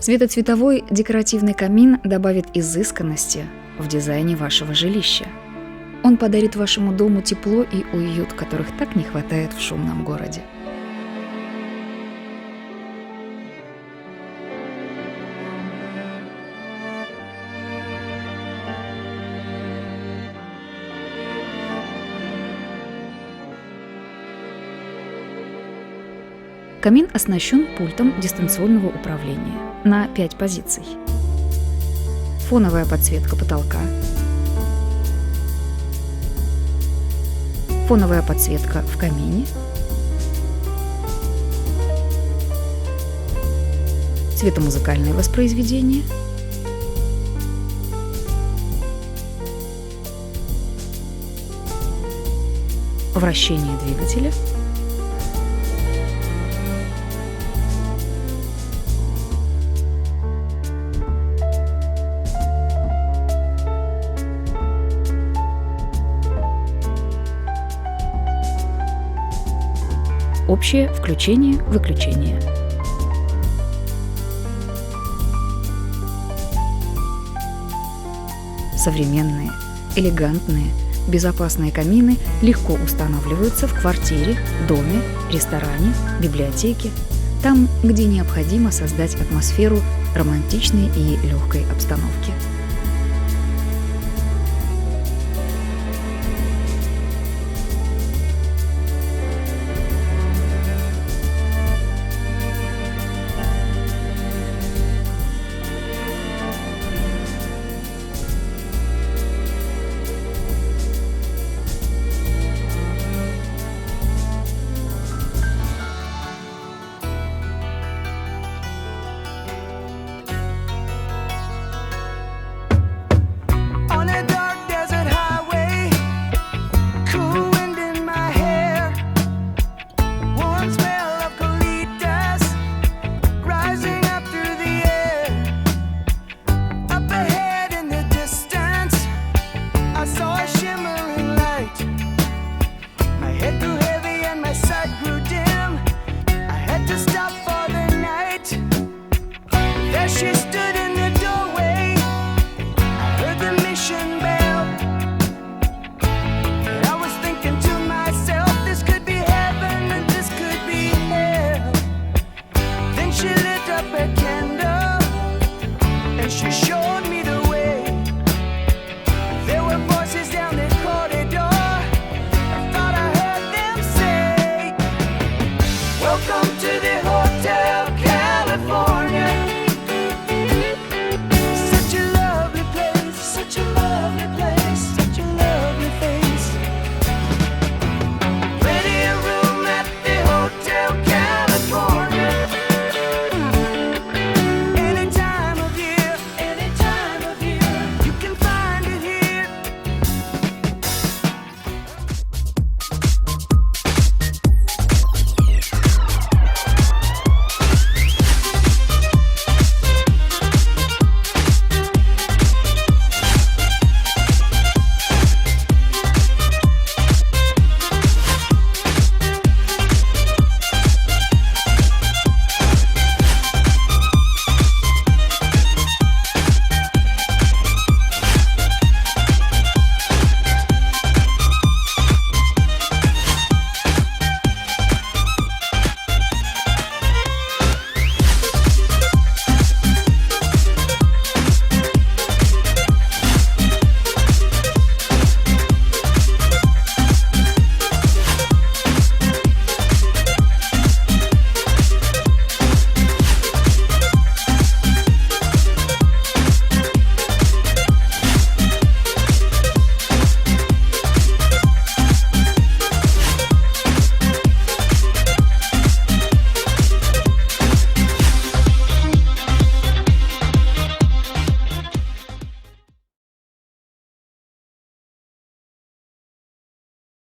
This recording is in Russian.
Светоцветовой декоративный камин добавит изысканности в дизайне вашего жилища. Он подарит вашему дому тепло и уют, которых так не хватает в шумном городе. Камин оснащен пультом дистанционного управления на 5 позиций. Фоновая подсветка потолка, фоновая подсветка в камине, светомузыкальное воспроизведение, вращение двигателя, общее включение-выключение. Современные, элегантные, безопасные камины легко устанавливаются в квартире, доме, ресторане, библиотеке, там, где необходимо создать атмосферу романтичной и легкой обстановки.